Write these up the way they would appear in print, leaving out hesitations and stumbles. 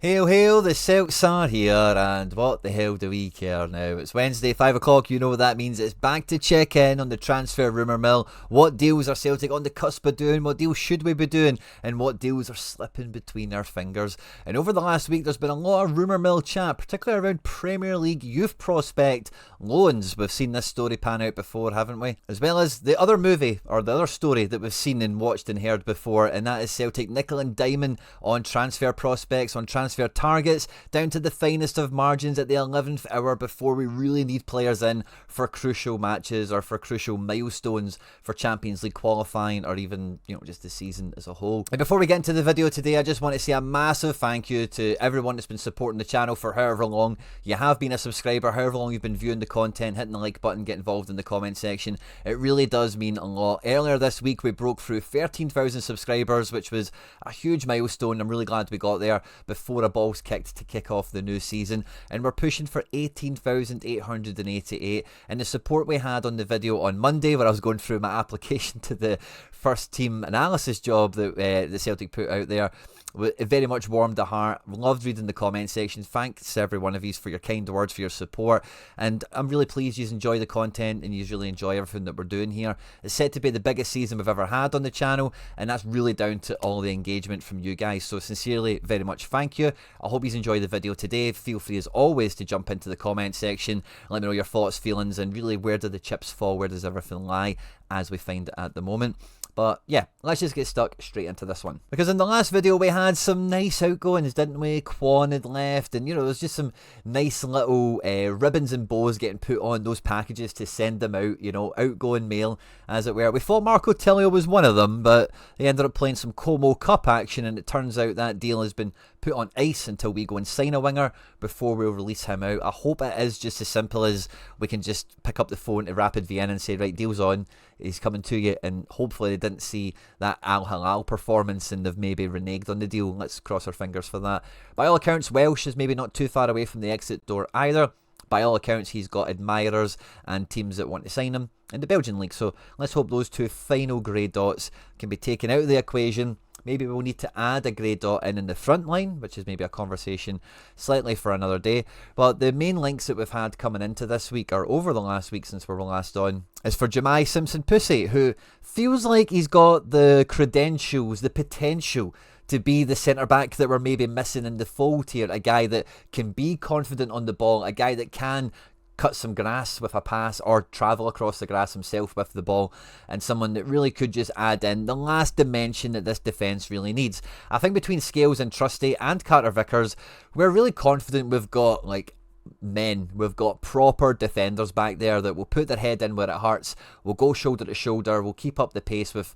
Hail, hail, the Celts are here, and what the hell do we care now? It's Wednesday, 5 o'clock, you know what that means. It's back to check in on the transfer rumour mill. What deals are Celtic on the cusp of doing? What deals should we be doing? And what deals are slipping between our fingers? And over the last week, there's been a lot of rumour mill chat, particularly around Premier League youth prospect loans. We've seen this story pan out before, haven't we? As well as the other movie, or the other story that we've seen and watched and heard before, and that is Celtic nickel and diamond on transfer prospects, on transfer targets, down to the finest of margins at the 11th hour before we really need players in for crucial matches or for crucial milestones for Champions League qualifying, or even, just the season as a whole. And before we get into the video today, I just want to say a massive thank you to everyone that's been supporting the channel for however long you have been a subscriber, however long you've been viewing the content, hitting the like button, get involved in the comment section. It really does mean a lot. Earlier this week we broke through 13,000 subscribers, which was a huge milestone. I'm really glad we got there before a ball's kicked to kick off the new season, and we're pushing for 18,888. And the support we had on the video on Monday, where I was going through my application to the first team analysis job that the Celtic put out there, it very much warmed the heart. Loved reading the comment section. Thanks to every one of you for your kind words, for your support, and I'm really pleased you enjoy the content and you really enjoy everything that we're doing here. It's set to be the biggest season we've ever had on the channel, and that's really down to all the engagement from you guys, so sincerely very much thank you. I hope you enjoy the video today. Feel free as always to jump into the comment section, let me know your thoughts, feelings, and really where do the chips fall, where does everything lie as we find it at the moment. But yeah, let's just get stuck straight into this one. Because in the last video we had some nice outgoings, didn't we? Quan had left, and there was just some nice little ribbons and bows getting put on those packages to send them out, outgoing mail, as it were. We thought Marco Tilio was one of them, but they ended up playing some Como Cup action, and it turns out that deal has been put on ice until we go and sign a winger before we'll release him out. I hope it is just as simple as we can just pick up the phone to Rapid Vienna and say, right, deal's on, he's coming to you, and hopefully they didn't see that Al Hilal performance and they've maybe reneged on the deal. Let's cross our fingers for that. By all accounts, Welsh is maybe not too far away from the exit door either. By all accounts, he's got admirers and teams that want to sign him in the Belgian league, so let's hope those two final grey dots can be taken out of the equation. Maybe we'll need to add a grey dot in the front line, which is maybe a conversation slightly for another day. But the main links that we've had coming into this week, or over the last week since we were last on, is for Jahmai Simpson Pusey, who feels like he's got the credentials, the potential to be the centre-back that we're maybe missing in the fold here. A guy that can be confident on the ball, a guy that can cut some grass with a pass or travel across the grass himself with the ball, and someone that really could just add in the last dimension that this defence really needs. I think between Scales and Trusty and Carter Vickers, we're really confident we've got we've got proper defenders back there that will put their head in where it hurts, will go shoulder to shoulder, will keep up the pace with,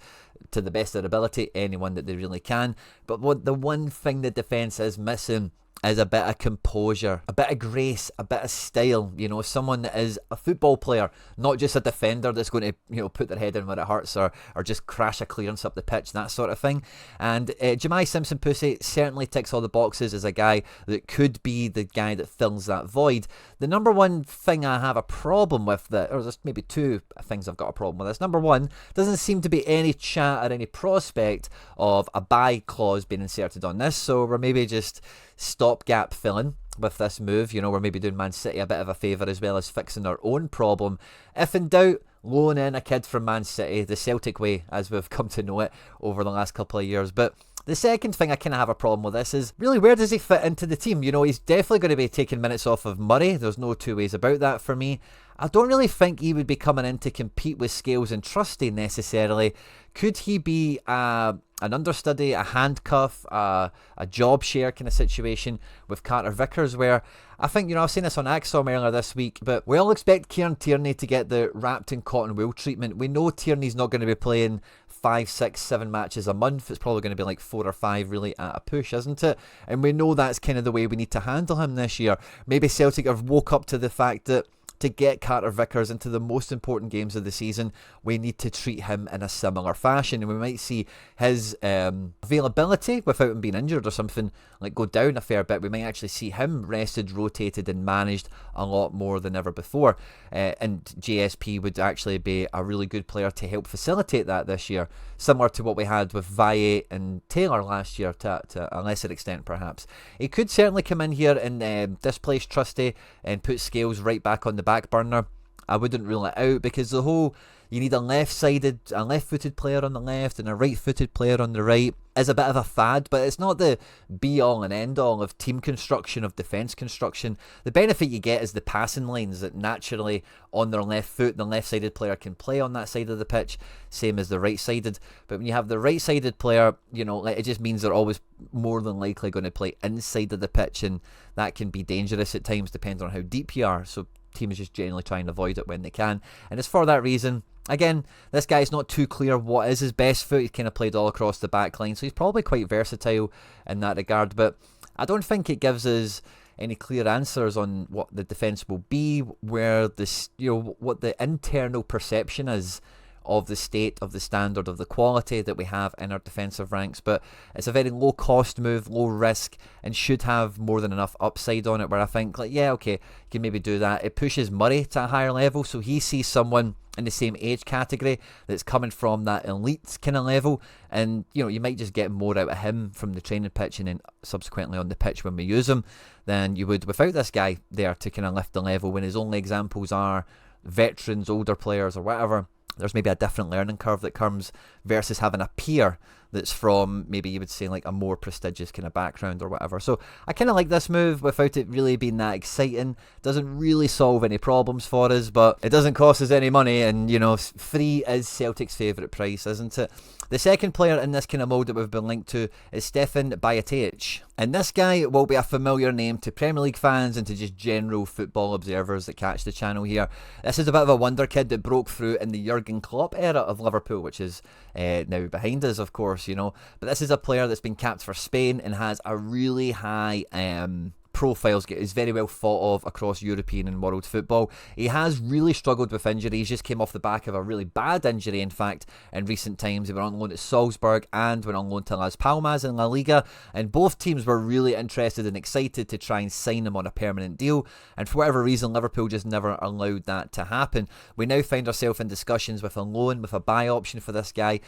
to the best of their ability, anyone that they really can. But what the one thing the defence is missing is a bit of composure, a bit of grace, a bit of style. Someone that is a football player, not just a defender that's going to, put their head in where it hurts or just crash a clearance up the pitch, that sort of thing. And Jahmai Simpson Pusey certainly ticks all the boxes as a guy that could be the guy that fills that void. The number one thing I have a problem with, or there's maybe two things I've got a problem with this. Number one, doesn't seem to be any chat or any prospect of a buy clause being inserted on this, so we're maybe just stopgap filling with this move. We're maybe doing Man City a bit of a favour as well as fixing our own problem. If in doubt, loan in a kid from Man City, the Celtic way as we've come to know it over the last couple of years. But the second thing I kind of have a problem with this is, really, where does he fit into the team? He's definitely going to be taking minutes off of Murray. There's no two ways about that for me. I don't really think he would be coming in to compete with Scales and Trusty necessarily. Could he be an understudy, a handcuff, a job share kind of situation with Carter Vickers, where I think, I've seen this on Axom earlier this week, but we all expect Kieran Tierney to get the wrapped in cotton wool treatment. We know Tierney's not going to be playing 5, 6, 7 matches a month. It's probably going to be like 4 or 5 really at a push, isn't it? And we know that's kind of the way we need to handle him this year. Maybe Celtic have woke up to the fact that to get Carter Vickers into the most important games of the season, we need to treat him in a similar fashion, and we might see his availability without him being injured or something like go down a fair bit. We might actually see him rested, rotated and managed a lot more than ever before, and JSP would actually be a really good player to help facilitate that this year, similar to what we had with Valle and Taylor last year to a lesser extent perhaps. He could certainly come in here and displace Trusty and put Scales right back on the back burner. I wouldn't rule it out, because the whole, you need a left-footed player on the left and a right-footed player on the right is a bit of a fad, but it's not the be-all and end-all of team construction, of defence construction. The benefit you get is the passing lanes that naturally on their left foot, the left-sided player can play on that side of the pitch, same as the right-sided. But when you have the right-sided player, you know, it just means they're always more than likely going to play inside of the pitch, and that can be dangerous at times depending on how deep you are. So teams just generally try and avoid it when they can, and it's for that reason. Again, this guy's not too clear what is his best foot. He's kind of played all across the back line, so he's probably quite versatile in that regard, but I don't think it gives us any clear answers on what the defence will be, where this, you know, what the internal perception is of the state, of the standard, of the quality that we have in our defensive ranks. But it's a very low cost move, low risk, and should have more than enough upside on it, where I think, like, yeah, okay, you can maybe do that. It pushes Murray to a higher level, so he sees someone in the same age category that's coming from that elite kind of level, and you know, you might just get more out of him from the training pitch and then subsequently on the pitch when we use him than you would without this guy there to kind of lift the level, when his only examples are veterans, older players or whatever. There's maybe a different learning curve that comes versus having a peer that's from, maybe you would say, like a more prestigious kind of background or whatever. So I kind of like this move without it really being that exciting. Doesn't really solve any problems for us, but it doesn't cost us any money, and you know, free is Celtic's favourite price, isn't it? The second player in this kind of mode that we've been linked to is Stefan Bajcetic, and this guy will be a familiar name to Premier League fans and to just general football observers that catch the channel here. This is a bit of a wonder kid that broke through in the Jurgen Klopp era of Liverpool, which is now behind us, of course, you know. But this is a player that's been capped for Spain and has a really high profiles, is very well thought of across European and world football. He has really struggled with injuries, just came off the back of a really bad injury, in fact, in recent times. He went on loan at Salzburg and went on loan to Las Palmas in La Liga, and both teams were really interested and excited to try and sign him on a permanent deal, and for whatever reason Liverpool just never allowed that to happen. We now find ourselves in discussions with a loan, with a buy option for this guy.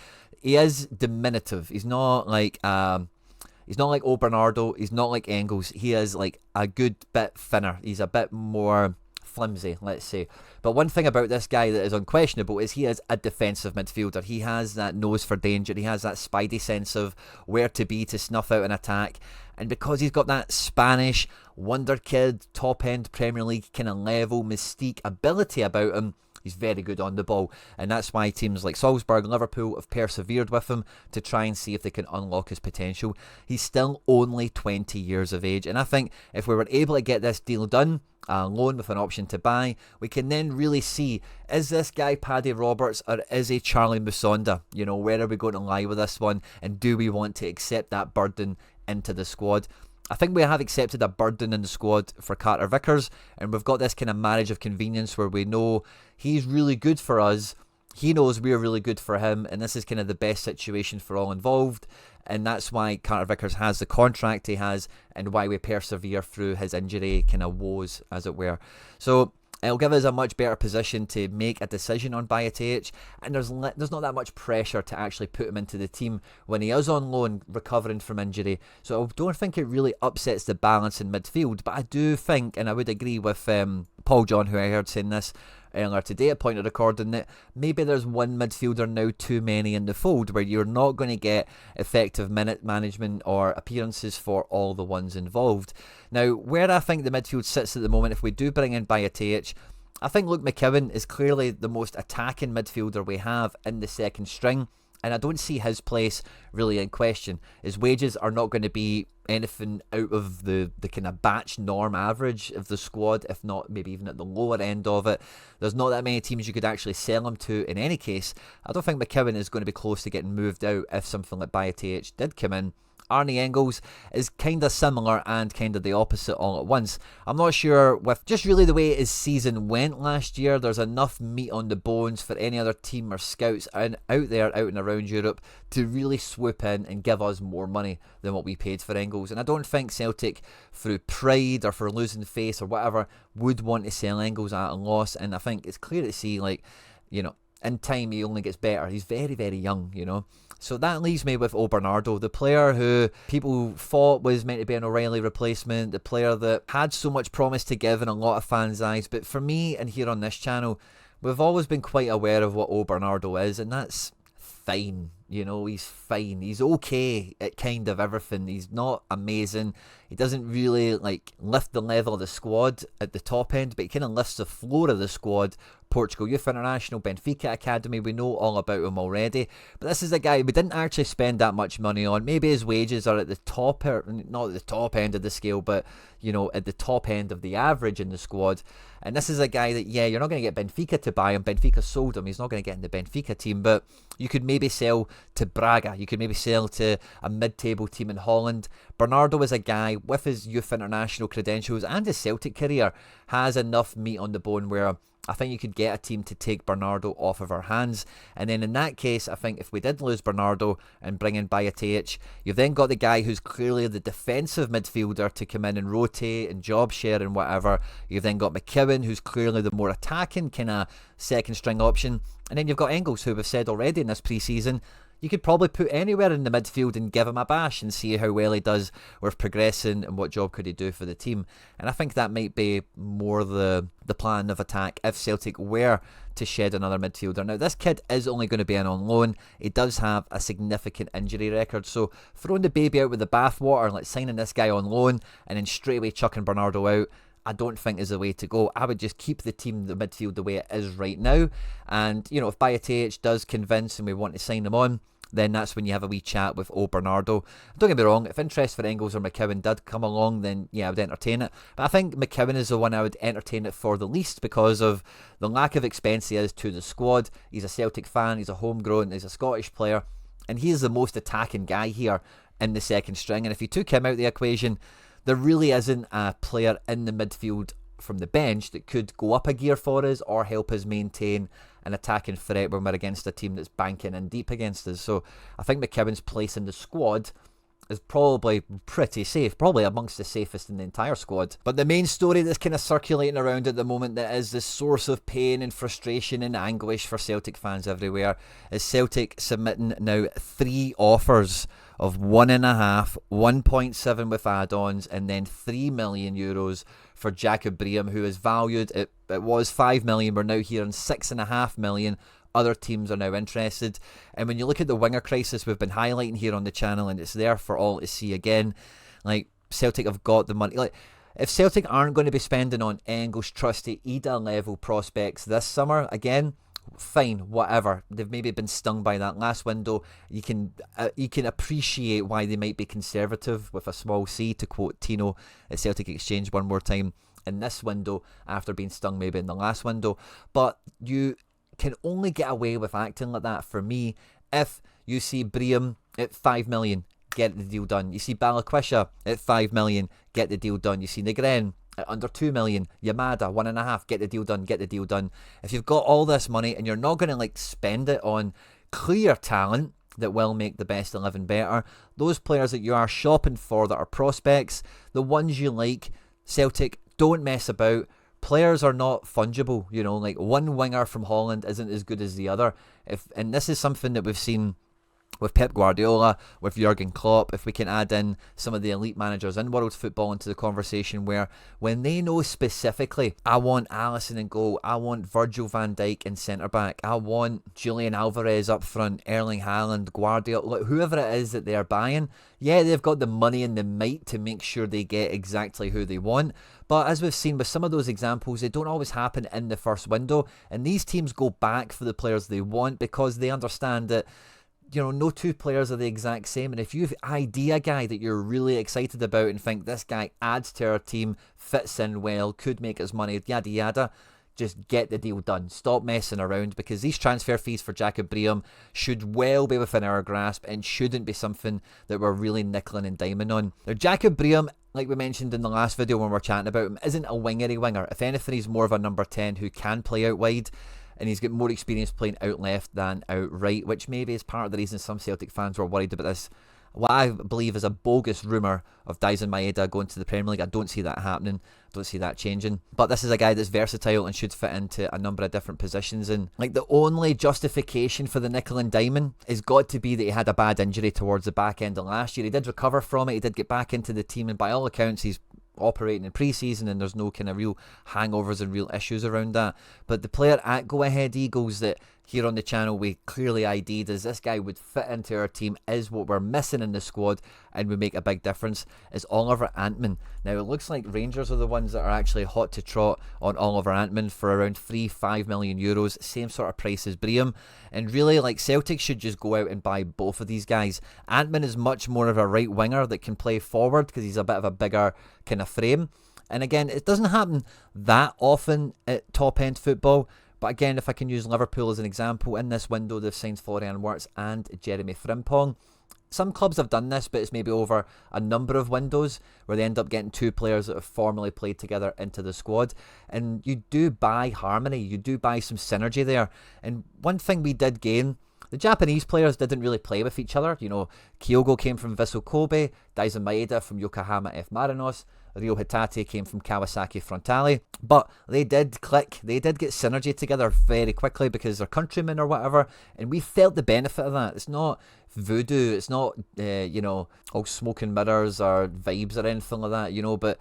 He is diminutive. He's not like O Bernardo, he's not like Engels. He is like a good bit thinner. He's a bit more flimsy, let's say. But one thing about this guy that is unquestionable is he is a defensive midfielder. He has that nose for danger. He has that spidey sense of where to be to snuff out an attack. And because he's got that Spanish wonder kid, top end Premier League kind of level mystique ability about him, he's very good on the ball, and that's why teams like Salzburg and Liverpool have persevered with him to try and see if they can unlock his potential. He's still only 20 years of age, and I think if we were able to get this deal done, a loan with an option to buy, we can then really see, is this guy Paddy Roberts or is he Charlie Musonda? You know, where are we going to lie with this one, and do we want to accept that burden into the squad? I think we have accepted a burden in the squad for Carter Vickers, and we've got this kind of marriage of convenience where we know he's really good for us, he knows we're really good for him, and this is kind of the best situation for all involved, and that's why Carter Vickers has the contract he has and why we persevere through his injury kind of woes, as it were. So it'll give us a much better position to make a decision on Bajcetic, and there's not that much pressure to actually put him into the team when he is on loan recovering from injury. So I don't think it really upsets the balance in midfield, but I do think, and I would agree with Paul John, who I heard saying this earlier today at point of recording, that maybe there's one midfielder now too many in the fold, where you're not going to get effective minute management or appearances for all the ones involved. Now, where I think the midfield sits at the moment, if we do bring in Bajcetic, I think Luke McEwen is clearly the most attacking midfielder we have in the second string, and I don't see his place really in question. His wages are not going to be anything out of the kind of batch norm average of the squad, if not maybe even at the lower end of it. There's not that many teams you could actually sell him to in any case. I don't think McEwen is going to be close to getting moved out if something like Bajcetic did come in. Arne Engels is kind of similar and kind of the opposite all at once. I'm not sure with just really the way his season went last year, there's enough meat on the bones for any other team or scouts out there, out and around Europe, to really swoop in and give us more money than what we paid for Engels. And I don't think Celtic, through pride or for losing face or whatever, would want to sell Engels at a loss. And I think it's clear to see, like, you know, in time he only gets better. He's very, very young, you know. So that leaves me with Bernardo, the player who people thought was meant to be an O'Reilly replacement, the player that had so much promise to give in a lot of fans' eyes. But for me, and here on this channel, we've always been quite aware of what Bernardo is, and that's fine. You know, he's fine. He's okay at kind of everything. He's not amazing. He doesn't really like lift the level of the squad at the top end, but he kind of lifts the floor of the squad. Portugal Youth International, Benfica Academy, we know all about him already. But this is a guy we didn't actually spend that much money on. Maybe his wages are at the top, not at the top end of the scale, but, you know, at the top end of the average in the squad. And this is a guy that, yeah, you're not going to get Benfica to buy him. Benfica sold him. He's not going to get in the Benfica team, but you could maybe sell to Braga. You could maybe sell to a mid-table team in Holland. Bernardo is a guy with his youth international credentials and his Celtic career has enough meat on the bone where I think you could get a team to take Bernardo off of our hands. And then in that case, I think if we did lose Bernardo and bring in Bajcetic, you've then got the guy who's clearly the defensive midfielder to come in and rotate and job share and whatever. You've then got McKeown, who's clearly the more attacking kind of second string option. And then you've got Engels, who we've said already in this pre-season, you could probably put anywhere in the midfield and give him a bash and see how well he does with progressing and what job could he do for the team. And I think that might be more the plan of attack if Celtic were to shed another midfielder. Now, this kid is only going to be in on loan. He does have a significant injury record, so throwing the baby out with the bathwater, like signing this guy on loan and then straight away chucking Bernardo out, I don't think is the way to go. I would just keep the team, the midfield, the way it is right now. And, you know, if Bajcetic does convince and we want to sign him on, then that's when you have a wee chat with Bernardo. Don't get me wrong, if interest for Engels or McKeown did come along, then yeah, I would entertain it. But I think McKeown is the one I would entertain it for the least because of the lack of expense he is to the squad. He's a Celtic fan, he's a homegrown, he's a Scottish player, and he is the most attacking guy here in the second string. And if you took him out of the equation, there really isn't a player in the midfield from the bench that could go up a gear for us or help us maintain an attacking threat when we're against a team that's banking in deep against us. So I think McKeown's place in the squad is probably pretty safe, probably amongst the safest in the entire squad. But the main story that's kind of circulating around at the moment that is the source of pain and frustration and anguish for Celtic fans everywhere is Celtic submitting now 3 offers of 1.5, 1.7 with add-ons, and then €3 million for Jacob Briem, who is valued at, it was 5 million, we're now hearing 6.5 million. Other teams are now interested. And when you look at the winger crisis we've been highlighting here on the channel, and it's there for all to see again, like, Celtic have got the money. Like, if Celtic aren't going to be spending on Engels, trusty Ida level prospects this summer, again, fine, whatever. They've maybe been stung by that last window. You can appreciate why they might be conservative with a small c, to quote Tino at Celtic Exchange one more time, in this window after being stung maybe in the last window. But you can only get away with acting like that, for me, if you see Briem at 5 million, get the deal done. You see Balikwisha at 5 million, get the deal done. You see Negren at under 2 million, Yamada 1.5, get the deal done, get the deal done. If you've got all this money and you're not going to like spend it on clear talent that will make the best 11 better, those players that you are shopping for that are prospects, the ones you like, Celtic, don't mess about. Players are not fungible, you know, like one winger from Holland isn't as good as the other. And this is something that we've seen with Pep Guardiola, with Jurgen Klopp, if we can add in some of the elite managers in world football into the conversation, where when they know specifically, I want Alisson in goal, I want Virgil van Dijk in centre-back, I want Julian Alvarez up front, Erling Haaland, Guardiola, whoever it is that they're buying, yeah, they've got the money and the might to make sure they get exactly who they want. But as we've seen with some of those examples, they don't always happen in the first window, and these teams go back for the players they want because they understand that, you know, no two players are the exact same. And if you ID a guy that you're really excited about and think this guy adds to our team, fits in well, could make us money, yada yada, just get the deal done. Stop messing around, because these transfer fees for Jacob Briem should well be within our grasp and shouldn't be something that we're really nickelling and diming on. Now, Jacob Briem, like we mentioned in the last video when we were chatting about him, isn't a wingery winger. If anything, he's more of a number 10 who can play out wide, and he's got more experience playing out left than out right, which maybe is part of the reason some Celtic fans were worried about this, what I believe is a bogus rumour of Daizen Maeda going to the Premier League. I don't see that happening. I don't see that changing. But this is a guy that's versatile and should fit into a number of different positions. And like, the only justification for the nickel and diamond has got to be that he had a bad injury towards the back end of last year. He did recover from it. He did get back into the team, and by all accounts, he's operating in pre-season, and there's no kind of real hangovers and real issues around that. But the player at Go Ahead Eagles that here on the channel we clearly ID'd as this guy would fit into our team, is what we're missing in the squad and would make a big difference, is Oliver Antman. Now, it looks like Rangers are the ones that are actually hot to trot on Oliver Antman for around 3-5 million euros, same sort of price as Briem. And really, like, Celtic should just go out and buy both of these guys. Antman is much more of a right winger that can play forward because he's a bit of a bigger kind of frame. And again, it doesn't happen that often at top end football. But again, if I can use Liverpool as an example, in this window they've signed Florian Wirtz and Jeremy Frimpong. Some clubs have done this, but it's maybe over a number of windows where they end up getting two players that have formerly played together into the squad. And you do buy harmony, you do buy some synergy there. And one thing we did gain, the Japanese players didn't really play with each other. You know, Kyogo came from Vissel Kobe, Daizen Maeda from Yokohama F. Marinos, Ryo Hitate came from Kawasaki Frontale, but they did click, they did get synergy together very quickly because they're countrymen or whatever, and we felt the benefit of that. It's not voodoo, it's not, you know, all smoke and mirrors or vibes or anything like that, you know, but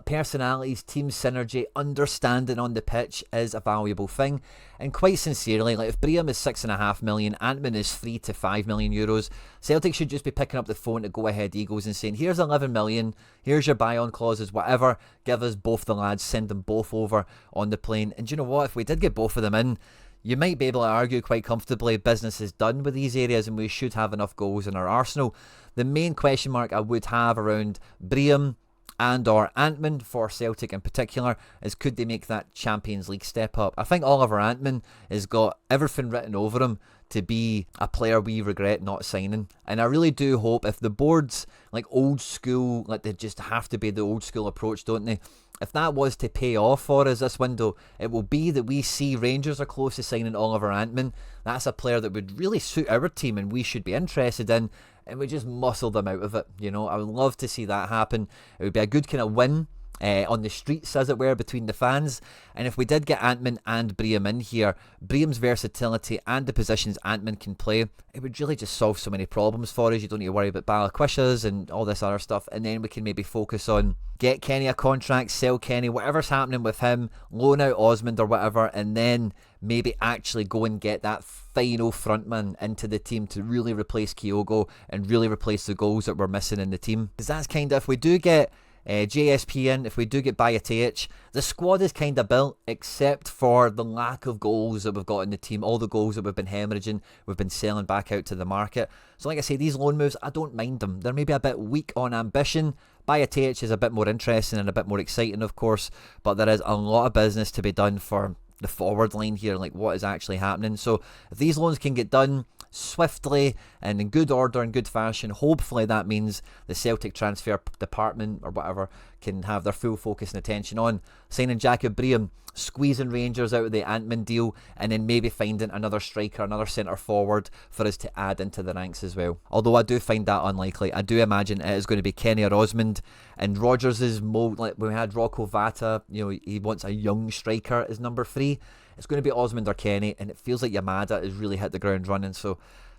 personalities, team synergy, understanding on the pitch is a valuable thing. And quite sincerely, like, if Briem is 6.5 million, Antman is 3 to 5 million euros, Celtic should just be picking up the phone to Go Ahead Eagles and saying, here's 11 million, here's your buy-on clauses, whatever, give us both the lads, send them both over on the plane. And do you know what, if we did get both of them in, you might be able to argue quite comfortably business is done with these areas and we should have enough goals in our arsenal. The main question mark I would have around Briem and or Antman for Celtic in particular is, could they make that Champions League step up? I think Oliver Antman has got everything written over him to be a player we regret not signing. And I really do hope, if the board's like old school, like they just have to be the old school approach, don't they? If that was to pay off for us this window, it will be that we see Rangers are close to signing Oliver Antman. That's a player that would really suit our team and we should be interested in, and we just muscle them out of it. You know, I would love to see that happen. It would be a good kind of win on the streets, as it were, between the fans. And if we did get Antman and Briem in here, Briem's versatility and the positions Antman can play, it would really just solve so many problems for us. You don't need to worry about Balaquishas and all this other stuff, and then we can maybe focus on get Kenny a contract, sell Kenny, whatever's happening with him, loan out Osmond or whatever, and then maybe actually go and get that final frontman into the team to really replace Kyogo and really replace the goals that we're missing in the team. Because that's kind of, if we do get JSP in, if we do get Bajcetic, the squad is kind of built, except for the lack of goals that we've got in the team. All the goals that we've been hemorrhaging, we've been selling back out to the market. So like I say, these loan moves, I don't mind them. They're maybe a bit weak on ambition. Bajcetic is a bit more interesting and a bit more exciting, of course, but there is a lot of business to be done for the forward line here, like what is actually happening. So if these loans can get done swiftly and in good order and good fashion, hopefully that means the Celtic transfer department or whatever can have their full focus and attention on signing Jacob Briem, squeezing Rangers out of the Antman deal, and then maybe finding another striker, another centre forward for us to add into the ranks as well. Although I do find that unlikely. I do imagine it is going to be Kenny or Osmond, and Rodgers' mold, like when we had Rocco Vata, you know, he wants a young striker as number 3. It's going to be Osmond or Kenny, and it feels like Yamada has really hit the ground running. So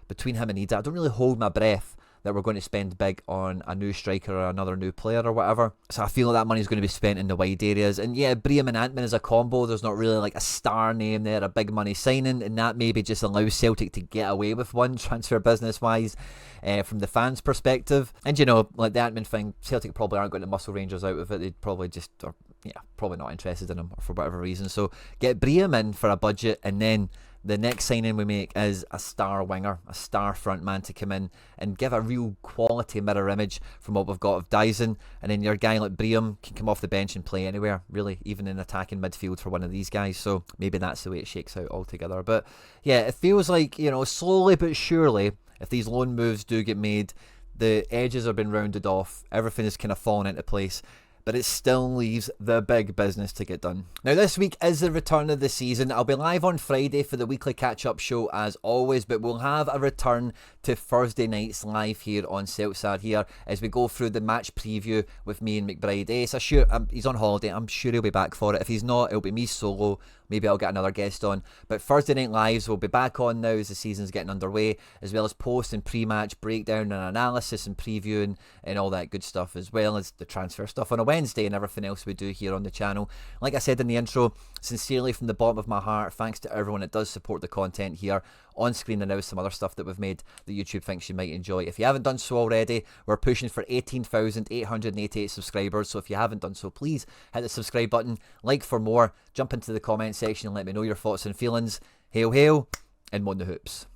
between him and Ida, I don't really hold my breath that we're going to spend big on a new striker or another new player or whatever. So I feel like that money is going to be spent in the wide areas. And yeah, Briem and Antman as a combo, there's not really like a star name there, a big money signing, and that maybe just allows Celtic to get away with one transfer business wise from the fans' perspective. And you know, like the Antman thing, Celtic probably aren't going to muscle Rangers out of it. They'd probably just, or yeah, probably not interested in him for whatever reason. So get Briem in for a budget, and then the next signing we make is a star winger, a star front man to come in and give a real quality mirror image from what we've got of Dyson. And then your guy like Bream can come off the bench and play anywhere, really, even in attacking midfield for one of these guys. So maybe that's the way it shakes out altogether. But yeah, it feels like, you know, slowly but surely, if these loan moves do get made, the edges have been rounded off, everything is kind of falling into place, but it still leaves the big business to get done. Now, this week is the return of the season. I'll be live on Friday for the weekly catch-up show as always, but we'll have a return to Thursday nights live here on Celtic here as we go through the match preview with me and McBride. Ace, he's on holiday. I'm sure he'll be back for it. If he's not, it'll be me solo. Maybe I'll get another guest on. But Thursday Night Lives will be back on now as the season's getting underway, as well as post and pre-match breakdown and analysis and previewing and all that good stuff, as well as the transfer stuff on a Wednesday and everything else we do here on the channel. Like I said in the intro, sincerely from the bottom of my heart, thanks to everyone that does support the content here. On screen and now some other stuff that we've made that YouTube thinks you might enjoy. If you haven't done so already, we're pushing for 18,888 subscribers, so if you haven't done so, please hit the subscribe button, like for more, jump into the comment section and let me know your thoughts and feelings. Hail, hail, and Mon the Hoops.